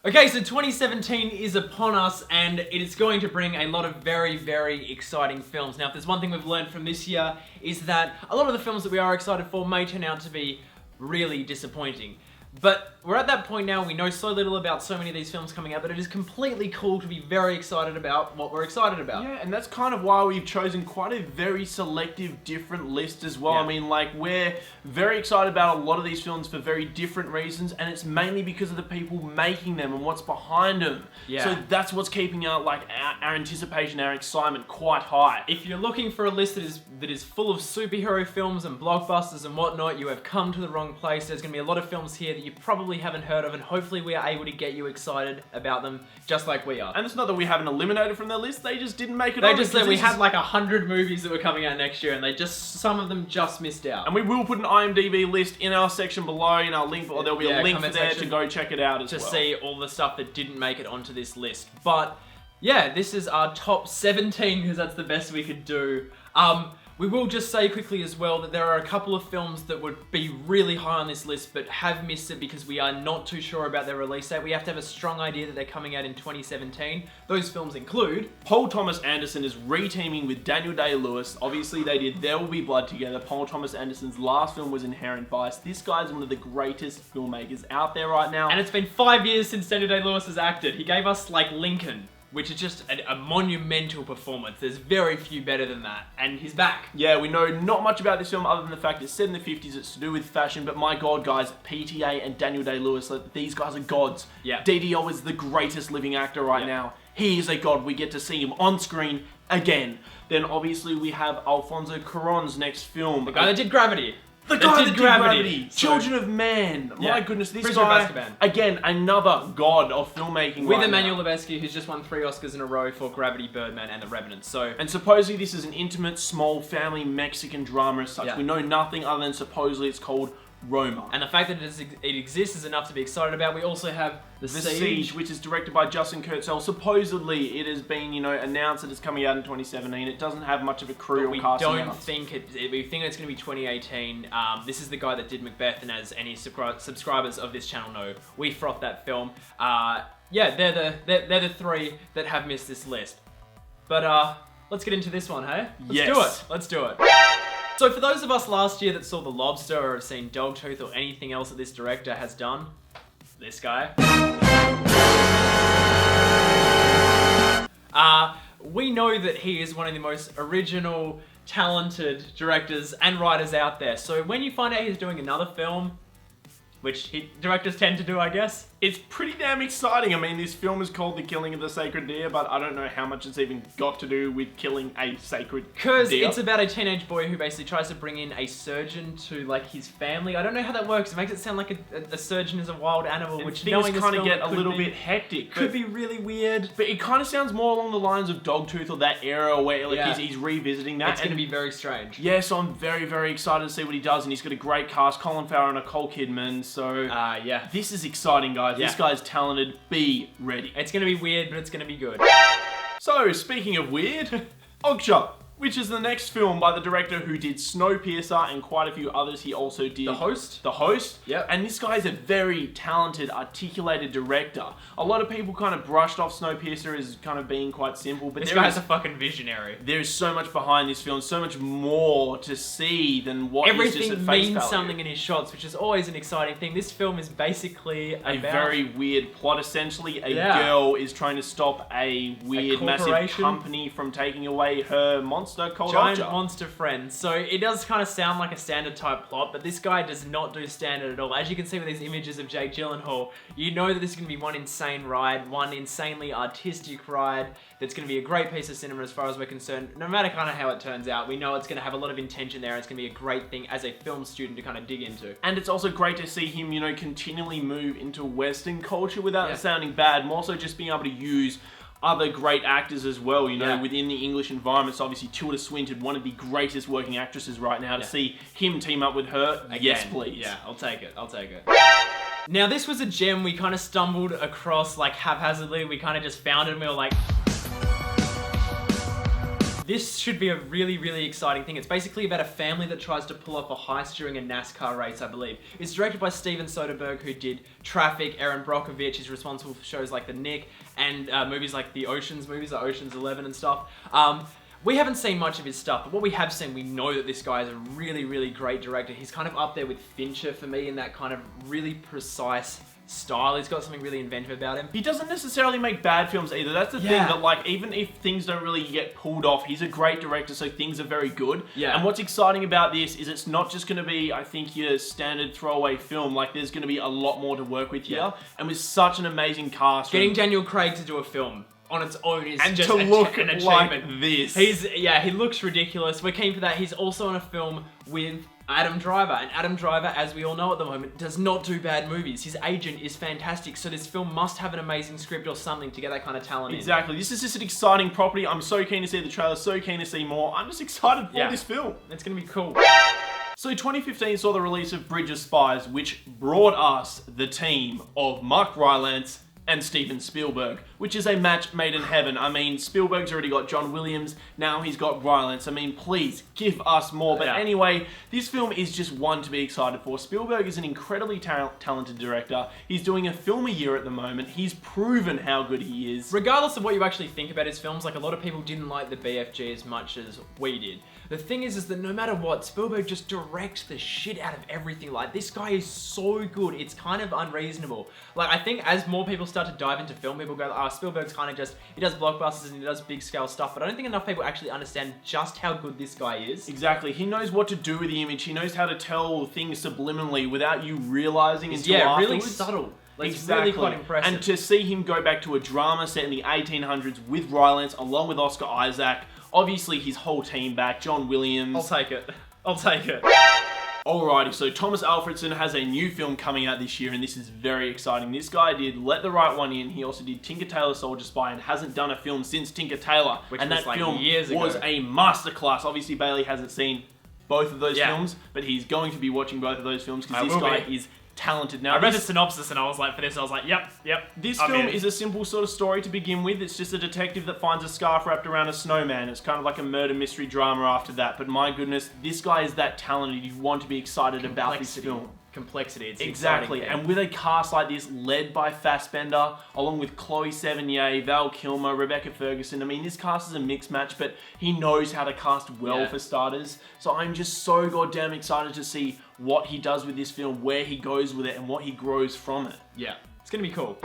Okay, so 2017 is upon us, and it is going to bring a lot of very, very exciting films. Now, if there's one thing we've learned from this year, is that a lot of the films that we are excited for may turn out to be really disappointing. But we're at that point now, we know so little about so many of these films coming out that it is completely cool to be very excited about what we're excited about. Yeah, and that's kind of why we've chosen quite a very selective, different list as well. Yeah. I mean, like, we're very excited about a lot of these films for very different reasons, and it's mainly because of the people making them and what's behind them. Yeah. So that's what's keeping our anticipation, our excitement quite high. If you're looking for a list that is full of superhero films and blockbusters and whatnot, you have come to the wrong place. There's going to be a lot of films here that you probably haven't heard of, and hopefully we are able to get you excited about them just like we are. And it's not that we haven't eliminated from their list, they just didn't make it They on. just said we had like 100 movies that were coming out next year, and some of them just missed out. And we will put an IMDB list in our section below, in our link, or there'll be a link for there to go check it out as well. To see all the stuff that didn't make it onto this list. But yeah, this is our top 17 because that's the best we could do. We will just say quickly as well that there are a couple of films that would be really high on this list but have missed it because we are not too sure about their release date. We have to have a strong idea that they're coming out in 2017. Those films include... Paul Thomas Anderson is re-teaming with Daniel Day-Lewis. Obviously they did There Will Be Blood together. Paul Thomas Anderson's last film was Inherent Vice. This guy's one of the greatest filmmakers out there right now. And it's been 5 years since Daniel Day-Lewis has acted. He gave us like Lincoln, which is just a monumental performance. There's very few better than that, and he's back. Yeah, we know not much about this film other than the fact it's set in the 50s, it's to do with fashion, but my god, guys, PTA and Daniel Day-Lewis, these guys are gods. Yeah. DDO is the greatest living actor right now. He is a god. We get to see him on screen again. Then obviously we have Alfonso Cuarón's next film. The guy that did Gravity. The guy that did Gravity. Children of Man. Yeah. My goodness, this Prisoner guy, of Azkaban. again, another god of filmmaking With right Emmanuel now. Lubezki, who's just won 3 Oscars in a row for Gravity, Birdman, and The Revenant. So, and supposedly this is an intimate, small, family Mexican drama as such. Yeah. We know nothing other than supposedly it's called Roma. And the fact that it exists is enough to be excited about. We also have The Siege, which is directed by Justin Kurzel. Supposedly it has been, announced that it's coming out in 2017. It doesn't have much of a crew or cast. We think it's going to be 2018. This is the guy that did Macbeth, and as any subscribers of this channel know, we frothed that film. Yeah, they're the 3 that have missed this list. But let's get into this one, hey? Let's do it. So for those of us last year that saw The Lobster or have seen Dogtooth or anything else that this director has done, this guy, we know that he is one of the most original, talented directors and writers out there. So when you find out he's doing another film, which directors tend to do, I guess, it's pretty damn exciting. I mean, this film is called The Killing of the Sacred Deer, but I don't know how much it's even got to do with killing a sacred deer. Because it's about a teenage boy who basically tries to bring in a surgeon to, like, his family. I don't know how that works. It makes it sound like a surgeon is a wild animal, and which things kind of get a little bit hectic. Could be really weird. But it kind of sounds more along the lines of Dogtooth or that era where he's revisiting that. It's going to be very strange. Yeah, so I'm very, very excited to see what he does, and he's got a great cast, Colin Farrell and Nicole Kidman, so... yeah. This is exciting, guys. Yeah. This guy's talented. Be ready. It's going to be weird, but it's going to be good. So, speaking of weird, Okja, which is the next film by the director who did Snowpiercer and quite a few others. He also did... The Host? The Host. Yep. And this guy is a very talented, articulated director. A lot of people kind of brushed off Snowpiercer as kind of being quite simple, but this guy's a fucking visionary. There is so much behind this film, so much more to see than what is just at face value. Everything means something in his shots, which is always an exciting thing. This film is basically a very weird plot. Essentially, a girl is trying to stop a weird, massive company from taking away her monster called Giant Okja. monster friend. So it does kind of sound like a standard type plot, but this guy does not do standard at all. As you can see with these images of Jake Gyllenhaal, you know that this is going to be one insane ride, one insanely artistic ride that's going to be a great piece of cinema as far as we're concerned. No matter kind of how it turns out, we know it's going to have a lot of intention there, and it's going to be a great thing as a film student to kind of dig into. And it's also great to see him, continually move into Western culture without it sounding bad, more so just being able to use other great actors as well, within the English environment. So obviously Tilda Swinton, one of the greatest working actresses right now, to see him team up with her, yes please. Yeah, I'll take it. Now this was a gem we kind of stumbled across like haphazardly. We kind of just found it and we were like, This should be a really, really exciting thing. It's basically about a family that tries to pull off a heist during a NASCAR race, I believe. It's directed by Steven Soderbergh, who did Traffic. Aaron Brockovich is responsible for shows like The Nick and movies like the Oceans movies, like Ocean's 11 and stuff. We haven't seen much of his stuff, but what we have seen, we know that this guy is a really, really great director. He's kind of up there with Fincher for me in that kind of really precise style. He's got something really inventive about him. He doesn't necessarily make bad films either. That's the thing, that like, even if things don't really get pulled off, he's a great director, so things are very good. Yeah. And what's exciting about this is it's not just going to be, I think, your standard throwaway film. Like, there's going to be a lot more to work with here. And with such an amazing cast. Getting Daniel Craig to do a film on its own is and just to look an achievement. Like this. He looks ridiculous. We're keen for that. He's also on a film with Adam Driver, and Adam Driver, as we all know at the moment, does not do bad movies. His agent is fantastic, so this film must have an amazing script or something to get that kind of talent Exactly. This is just an exciting property. I'm so keen to see the trailer, so keen to see more. I'm just excited for this film. It's gonna be cool. So 2015 saw the release of Bridge of Spies, which brought us the team of Mark Rylance and Steven Spielberg, which is a match made in heaven. I mean, Spielberg's already got John Williams, now he's got Rylance. I mean, please, give us more. But anyway, this film is just one to be excited for. Spielberg is an incredibly talented director. He's doing a film a year at the moment. He's proven how good he is. Regardless of what you actually think about his films, like a lot of people didn't like the BFG as much as we did. The thing is that no matter what, Spielberg just directs the shit out of everything. Like, this guy is so good, it's kind of unreasonable. Like, I think as more people start to dive into film, people go, oh, Spielberg's kind of just, he does blockbusters and he does big scale stuff, but I don't think enough people actually understand just how good this guy is. Exactly. He knows what to do with the image. He knows how to tell things subliminally without you realizing until afterwards. Really subtle. Like, Exactly. It's really quite impressive. And to see him go back to a drama set in the 1800s with Rylance, along with Oscar Isaac, obviously his whole team back, John Williams. I'll take it. I'll take it. Alrighty, so Thomas Alfredson has a new film coming out this year, and this is very exciting. This guy did Let the Right One In. He also did Tinker Tailor Soldier Spy and hasn't done a film since Tinker Tailor. Which and was that like film years ago. was a masterclass. Obviously, Bailey hasn't seen both of those films, but he's going to be watching both of those films because this guy is talented. Now, I read the synopsis and I was like, yep. This film is a simple sort of story to begin with. It's just a detective that finds a scarf wrapped around a snowman. It's kind of like a murder mystery drama after that. But my goodness, this guy is that talented. You want to be excited about this film. Complexity. It's exactly. And with a cast like this, led by Fassbender, along with Chloe Sevigny, Val Kilmer, Rebecca Ferguson. I mean, this cast is a mixed match, but he knows how to cast well for starters. So I'm just so goddamn excited to see what he does with this film, where he goes with it, and what he grows from it. Yeah, it's gonna be cool.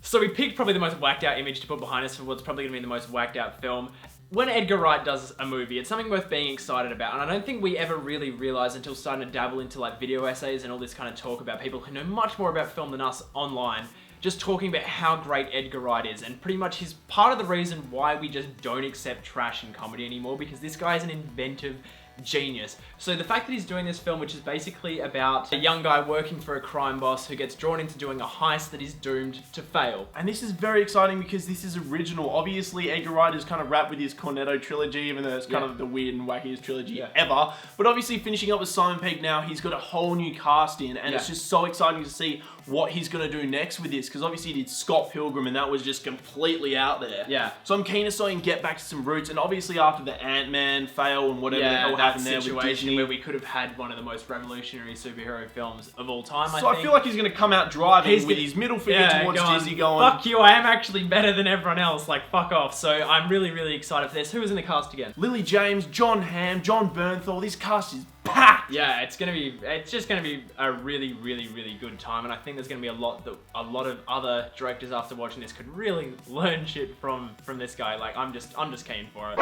So we picked probably the most whacked out image to put behind us for what's probably gonna be the most whacked out film. When Edgar Wright does a movie, it's something worth being excited about, and I don't think we ever really realized until starting to dabble into like video essays and all this kind of talk about people who know much more about film than us online, just talking about how great Edgar Wright is, and pretty much he's part of the reason why we just don't accept trash in comedy anymore, because this guy is an inventive genius. So the fact that he's doing this film, which is basically about a young guy working for a crime boss who gets drawn into doing a heist that is doomed to fail. And this is very exciting because this is original. Obviously, Edgar Wright is kind of wrapped with his Cornetto trilogy, even though it's kind of the weird and wackiest trilogy ever. But obviously, finishing up with Simon Pegg now, he's got a whole new cast in, and it's just so exciting to see what he's going to do next with this, because obviously he did Scott Pilgrim, and that was just completely out there. Yeah. So I'm keen to see him get back to some roots, and obviously after the Ant-Man fail and whatever the hell happened there with Disney, where we could have had one of the most revolutionary superhero films of all time, I feel like he's going to come out driving with his middle finger towards Disney going, fuck you, I am actually better than everyone else, like fuck off. So I'm really, really excited for this. Who was in the cast again? Lily James, John Hamm, John Bernthal. This cast is packed. Yeah, it's just gonna be a really, really, really good time, and I think there's gonna be a lot of other directors after watching this could really learn shit from this guy. Like I'm just keen for it.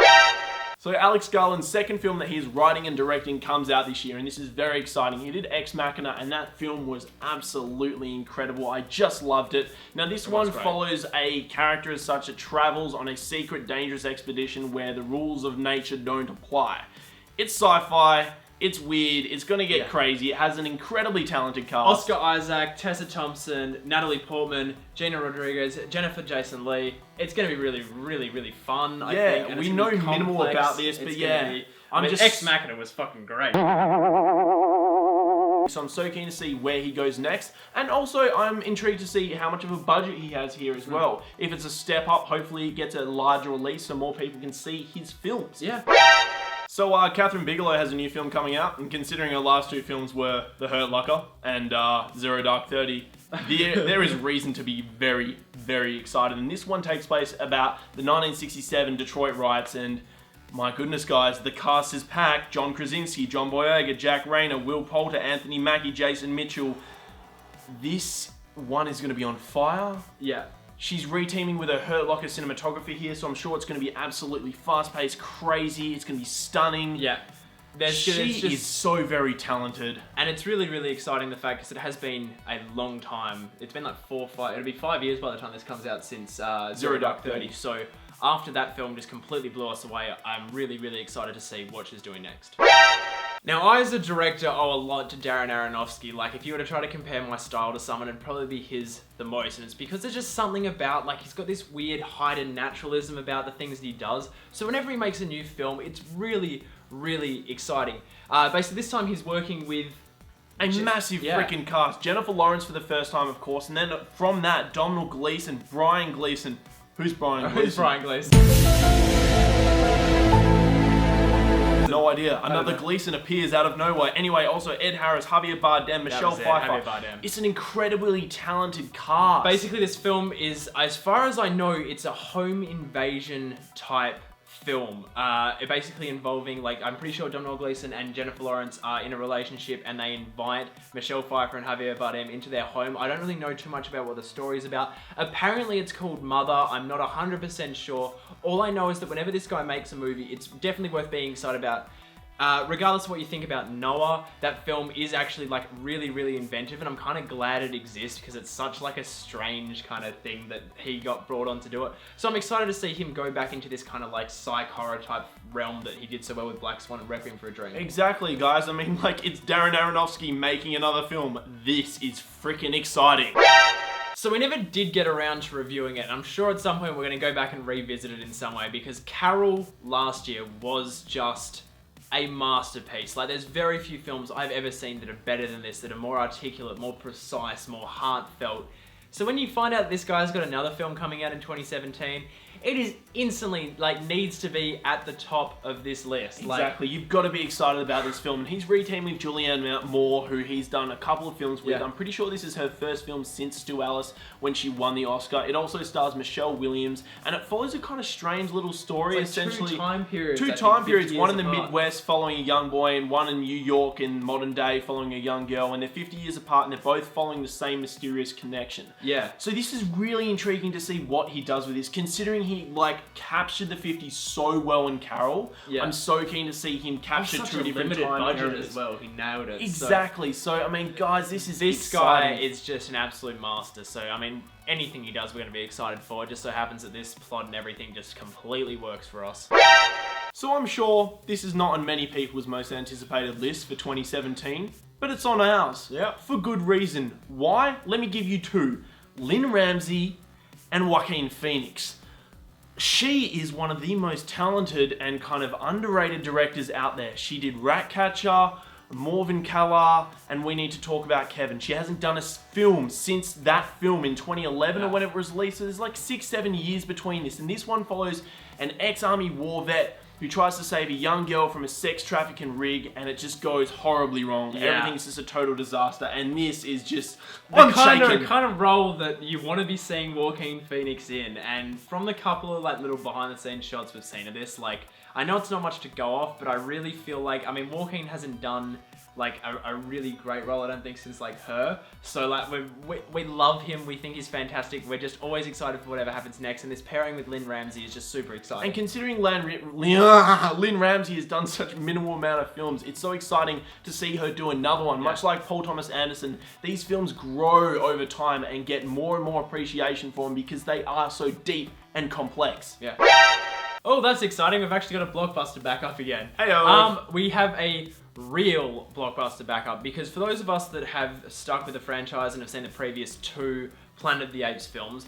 So Alex Garland's second film that he's writing and directing comes out this year, and this is very exciting. He did Ex Machina, and that film was absolutely incredible. I just loved it. Now this one follows a character as such that travels on a secret, dangerous expedition where the rules of nature don't apply. It's sci-fi. It's weird. It's going to get crazy. It has an incredibly talented cast. Oscar Isaac, Tessa Thompson, Natalie Portman, Gina Rodriguez, Jennifer Jason Leigh. It's going to be really, really, really fun, I think. And we know minimal about this, but Ex Machina was fucking great. So I'm so keen to see where he goes next. And also, I'm intrigued to see how much of a budget he has here as well. If it's a step up, hopefully it gets a larger release so more people can see his films. Yeah. So KATHRYN Bigelow has a new film coming out, and considering her last two films were The Hurt Locker and Zero Dark 30, there is reason to be very, very excited. And this one takes place about the 1967 Detroit riots, and my goodness guys, the cast is packed. John Krasinski, John Boyega, Jack Rayner, Will Poulter, Anthony Mackie, Jason Mitchell. This one is going to be on fire. Yeah. She's reteaming with her Hurt Locker cinematography here, so I'm sure it's going to be absolutely fast-paced, crazy. It's going to be stunning. Yeah. She is so very talented. And it's really, really exciting, the fact, because it has been a long time. It's been like 4 or 5, it'll be 5 years by the time this comes out since Zero Dark 30. So after that film just completely blew us away, I'm really, really excited to see what she's doing next. Now, I as a director owe a lot to Darren Aronofsky. Like, if you were to try to compare my style to someone, it'd probably be his the most. And it's because there's just something about, like, he's got this weird heightened naturalism about the things that he does. So whenever he makes a new film, it's really, really exciting. Basically, this time he's working with a massive freaking cast. Jennifer Lawrence for the first time, of course. And then from that, Domhnall Gleeson, Brian Gleeson. Who's Brian Gleeson? Who's Brian Gleeson? No idea. Another Gleeson appears out of nowhere. Anyway, also Ed Harris, Javier Bardem, Michelle Pfeiffer. It's an incredibly talented cast. Basically, this film is, as far as I know, it's a home invasion type film. Basically involving, like, I'm pretty sure Domhnall Gleeson and Jennifer Lawrence are in a relationship, and they invite Michelle Pfeiffer and Javier Bardem into their home. I don't really know too much about what the story is about. Apparently it's called Mother. I'm not 100% sure. All I know is that whenever this guy makes a movie, it's definitely worth being excited about. Regardless of what you think about Noah, that film is actually, like, really, really inventive, and I'm kind of glad it exists because it's such, like, a strange kind of thing that he got brought on to do it. So I'm excited to see him go back into this kind of, like, psych horror type realm that he did so well with Black Swan and Requiem for a Dream. Exactly, guys. I mean, like, it's Darren Aronofsky making another film. This is freaking exciting. So we never did get around to reviewing it. I'm sure at some point we're going to go back and revisit it in some way, because Carol last year was just a masterpiece. Like, there's very few films I've ever seen that are better than this, that are more articulate, more precise, more heartfelt. So when you find out this guy's got another film coming out in 2017, it is instantly, like, needs to be at the top of this list. Exactly. You've got to be excited about this film. And he's reteamed with Julianne Moore, who he's done a couple of films with. I'm pretty sure this is her first film since Stu Alice, when she won the Oscar. It also stars Michelle Williams, and it follows a kind of strange little story, it's like essentially. Two time periods. One in the Midwest following a young boy, and one in New York in modern day following a young girl. And they're 50 years apart, and they're both following the same mysterious connection. Yeah. So this is really intriguing to see what he does with this, considering he, like, captured the 50s so well in Carol. I'm so keen to see him capture two different time budget eras as well. He nailed it. Exactly. So I mean, guys, this guy is just an absolute master. So I mean, anything he does, we're going to be excited for. It just so happens that this plot and everything just completely works for us. So I'm sure this is not on many people's most anticipated list for 2017, but it's on ours. For good reason. Why? Let me give you two: Lynn Ramsey and Joaquin Phoenix. She is one of the most talented and kind of underrated directors out there. She did Ratcatcher, Morven Callar, and We Need to Talk About Kevin. She hasn't done a film since that film in 2011 or whenever it was released. So there's like 6-7 years between this. And this one follows an ex-army war vet who tries to save a young girl from a sex trafficking rig, and it just goes horribly wrong. Everything's just a total disaster, and this is just the kind of role that you want to be seeing Joaquin Phoenix in. And from the couple of, like, little behind-the-scenes shots we've seen of this, like, I know it's not much to go off, but I really feel like, I mean, Joaquin hasn't done, like, a really great role, I don't think, since, like, Her. So, like, we love him. We think he's fantastic. We're just always excited for whatever happens next. And this pairing with Lynn Ramsey is just super exciting. And considering Lynn Ramsey has done such minimal amount of films, it's so exciting to see her do another one. Much like Paul Thomas Anderson, these films grow over time and get more and more appreciation for them because they are so deep and complex. Oh, that's exciting. We've actually got a blockbuster backup again. Heyo. We have a real blockbuster backup, because for those of us that have stuck with the franchise and have seen the previous 2 Planet of the Apes films,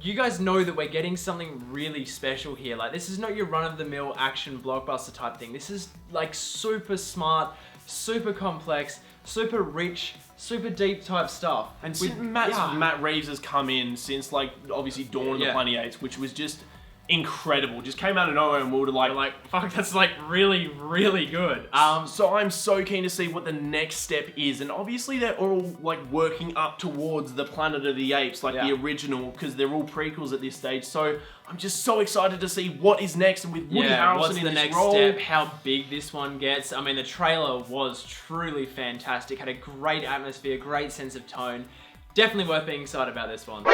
you guys know that we're getting something really special here. Like, this is not your run-of-the-mill action blockbuster type thing. This is, like, super smart, super complex, super rich, super deep type stuff. And Matt Reeves has come in since, like, obviously Dawn of the Planet of the Apes, which was just incredible. Just came out of nowhere and we were like, fuck, that's like really, really good. So I'm so keen to see what the next step is. And obviously they're all like working up towards the Planet of the Apes, like the original, because they're all prequels at this stage. So I'm just so excited to see what is next, and with Woody Harrelson what's in the this next role. step, how big this one gets. I mean, the trailer was truly fantastic, had a great atmosphere, great sense of tone. Definitely worth being excited about this one.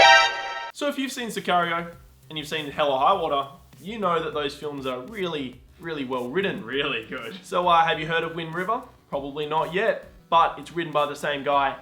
So if you've seen Sicario, and you've seen Hell or High Water, you know that those films are really, really well written. Really good. So have you heard of Wind River? Probably not yet, but it's written by the same guy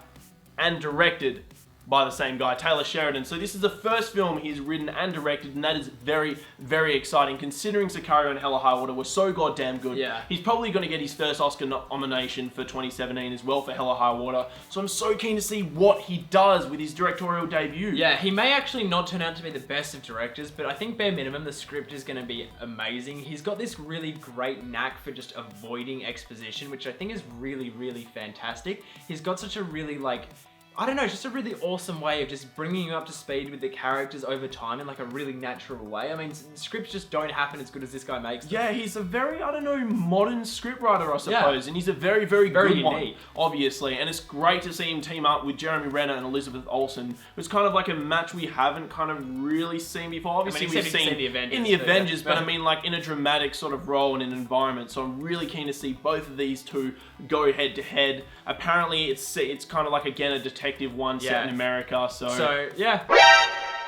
and directed by the same guy, Taylor Sheridan. So this is the first film he's written and directed, and that is very, very exciting, considering Sicario and Hell or High Water were so goddamn good. Yeah. He's probably going to get his first Oscar nomination for 2017 as well for Hell or High Water. So I'm so keen to see what he does with his directorial debut. Yeah, he may actually not turn out to be the best of directors, but I think bare minimum the script is going to be amazing. He's got this really great knack for just avoiding exposition, which I think is really, really fantastic. He's got such a really, like, I don't know, just a really awesome way of just bringing you up to speed with the characters over time in like a really natural way. I mean, scripts just don't happen as good as this guy makes them. Yeah, he's a very, I don't know, modern scriptwriter, I suppose, and he's a very, very good unique one, obviously. And it's great to see him team up with Jeremy Renner and Elizabeth Olsen. It's kind of like a match we haven't kind of really seen before. Obviously, we've seen the Avengers, in the Avengers, but I mean, like in a dramatic sort of role and an environment. So I'm really keen to see both of these two go head to head. Apparently, it's kind of like, again, a detective one set in America. So yeah.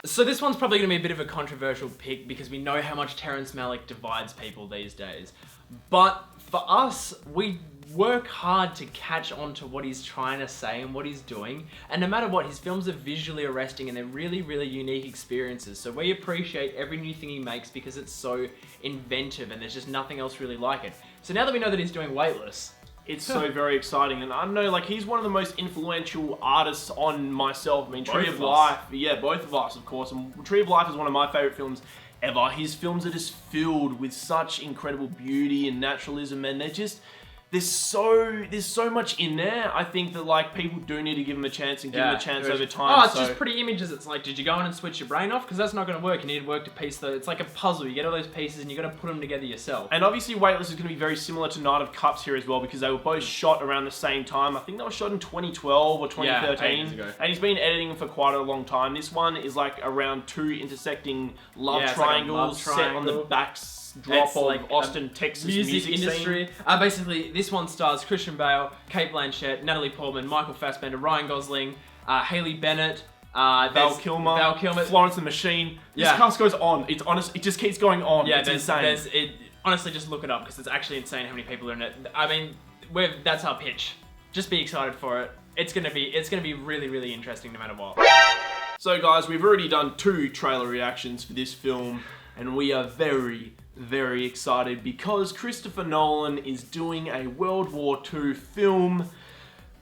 So this one's probably going to be a bit of a controversial pick because we know how much Terrence Malick divides people these days. But for us, we work hard to catch on to what he's trying to say and what he's doing. And no matter what, his films are visually arresting and they're really, really unique experiences. So we appreciate every new thing he makes because it's so inventive and there's just nothing else really like it. So now that we know that he's doing Weightless, it's so very exciting, and I don't know, like, he's one of the most influential artists on myself. I mean, Tree of Life, both of us, of course, and Tree of Life is one of my favourite films ever. His films are just filled with such incredible beauty and naturalism, and there's so much in there. I think that, like, people do need to give him a chance and give him a chance over time. Oh, it's just pretty images. It's like, did you go in and switch your brain off? Because that's not going to work. You need to work to piece it's like a puzzle. You get all those pieces and you got to put them together yourself. And obviously Weightless is going to be very similar to Night of Cups here as well, because they were both shot around the same time. I think they were shot in 2012 or 2013. Ages ago. And he's been editing for quite a long time. This one is like around two intersecting love triangles set on the backdrop of like Austin, Texas music industry. Scene. Basically, this one stars Christian Bale, Cate Blanchett, Natalie Portman, Michael Fassbender, Ryan Gosling, Haley Bennett, Val Kilmer, Florence the Machine. This cast goes on. It's honest. It just keeps going on. Yeah, it's insane. Honestly, just look it up because it's actually insane how many people are in it. I mean, that's our pitch. Just be excited for it. It's gonna be really, really interesting no matter what. So guys, we've already done 2 trailer reactions for this film, and we are very, very excited because Christopher Nolan is doing a World War II film.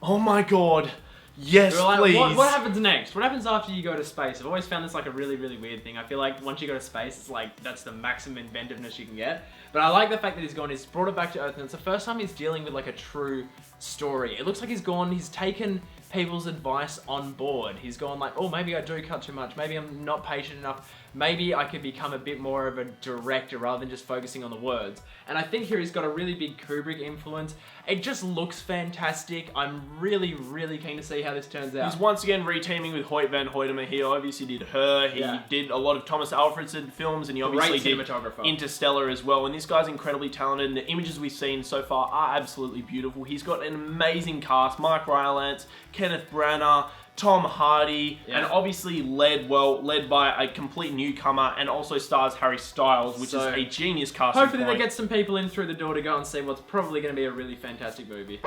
Oh my god. Yes, please. What happens next? What happens after you go to space? I've always found this like a really, really weird thing. I feel like once you go to space, it's like, that's the maximum inventiveness you can get. But I like the fact that he's brought it back to Earth, and it's the first time he's dealing with like a true story. It looks like he's taken people's advice on board. He's gone like, oh, maybe I do cut too much. Maybe I'm not patient enough. Maybe I could become a bit more of a director rather than just focusing on the words. And I think here he's got a really big Kubrick influence. It just looks fantastic. I'm really, really keen to see how this turns out. He's once again re-teaming with Hoyt van Hoytema. He obviously did Her. He did a lot of Thomas Alfredson films, and he obviously did Interstellar as well. And this guy's incredibly talented, and the images we've seen so far are absolutely beautiful. He's got an amazing cast. Mark Rylance, Kenneth Branagh, Tom Hardy, and obviously led by a complete newcomer, and also stars Harry Styles, which is a genius casting hopefully they get some people in through the door to go and see what's probably going to be a really fantastic movie.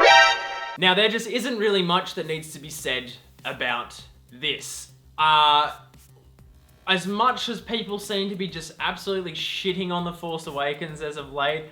Now, there just isn't really much that needs to be said about this. As much as people seem to be just absolutely shitting on The Force Awakens as of late,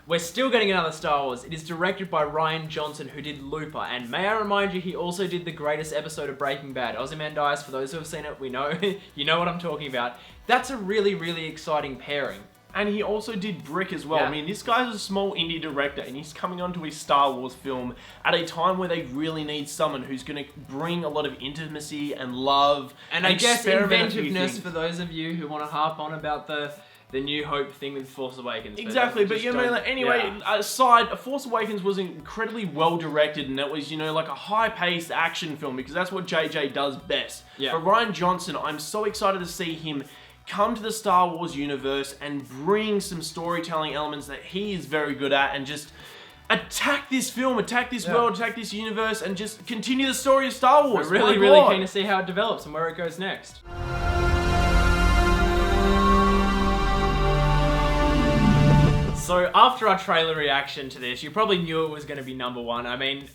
we're still getting another Star Wars. It is directed by Rian Johnson, who did Looper, and may I remind you, he also did the greatest episode of Breaking Bad, Ozymandias. For those who have seen it, we know, you know what I'm talking about. That's a really, really exciting pairing. And he also did Brick as well. Yeah. I mean, this guy's a small indie director, and he's coming onto his Star Wars film at a time where they really need someone who's going to bring a lot of intimacy and love. And I guess experiment a few inventiveness things. for those of you who want to harp on about the New Hope thing with Force Awakens. Exactly, but just you know, don't- like, anyway, aside, Force Awakens was incredibly well directed, and it was, you know, like a high-paced action film, because that's what JJ does best. Yeah. For Rian Johnson, I'm so excited to see him come to the Star Wars universe and bring some storytelling elements that he is very good at, and just attack this film, attack this world, attack this universe, and just continue the story of Star Wars. We're really, really keen to see how it develops and where it goes next. So after our trailer reaction to this, you probably knew it was going to be number one. I mean,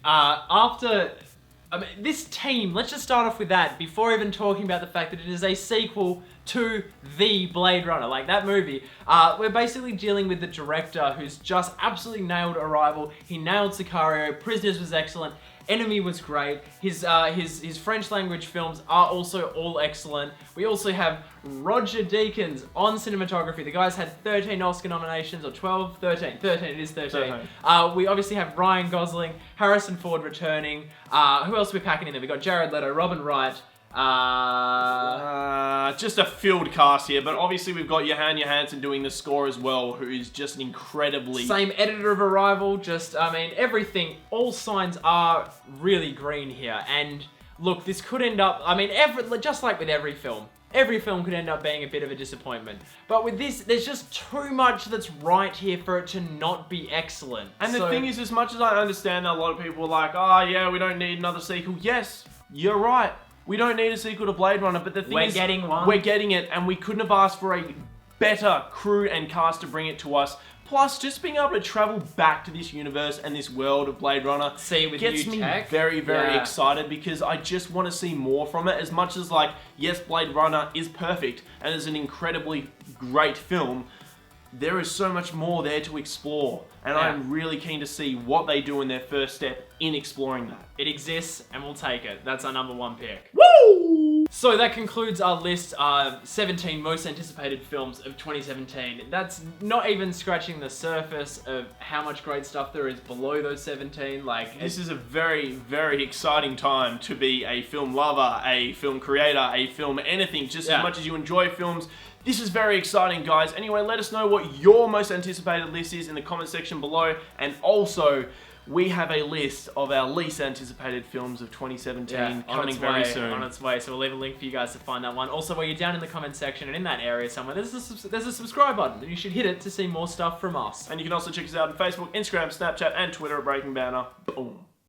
this team, let's just start off with that before even talking about the fact that it is a sequel to the Blade Runner, like that movie. We're basically dealing with the director who's just absolutely nailed Arrival. He nailed Sicario. Prisoners was excellent. Enemy was great. His French language films are also all excellent. We also have Roger Deakins on cinematography. The guy's had 13 Oscar nominations, or 12? 13. 13, it is 13. We obviously have Ryan Gosling, Harrison Ford returning. Who else are we packing in there? We got Jared Leto, Robin Wright. Just a filled cast here, but obviously we've got Johansen doing the score as well, who is just an incredibly... Same editor of Arrival, just, I mean, everything, all signs are really green here. And look, this could end up, I mean, just like with every film could end up being a bit of a disappointment. But with this, there's just too much that's right here for it to not be excellent. And the thing is, as much as I understand that a lot of people are like, oh yeah, we don't need another sequel. Yes, you're right. We don't need a sequel to Blade Runner, but the thing is, we're getting one. We're getting it, and we couldn't have asked for a better crew and cast to bring it to us. Plus, just being able to travel back to this universe and this world of Blade Runner gets me very, very excited, because I just want to see more from it. As much as, like, yes, Blade Runner is perfect and is an incredibly great film, there is so much more there to explore, and I'm really keen to see what they do in their first step in exploring that. It exists, and we'll take it. That's our number one pick. Woo! So that concludes our list of 17 most anticipated films of 2017. That's not even scratching the surface of how much great stuff there is below those 17. Like, this is a very, very exciting time to be a film lover, a film creator, a film anything, just as much as you enjoy films. This is very exciting, guys. Anyway, let us know what your most anticipated list is in the comment section below. And also, we have a list of our least anticipated films of 2017 coming very soon. On its way, so we'll leave a link for you guys to find that one. Also, while you're down in the comment section and in that area somewhere, there's a subscribe button, and you should hit it to see more stuff from us. And you can also check us out on Facebook, Instagram, Snapchat, and Twitter at Breaking Banter. Boom.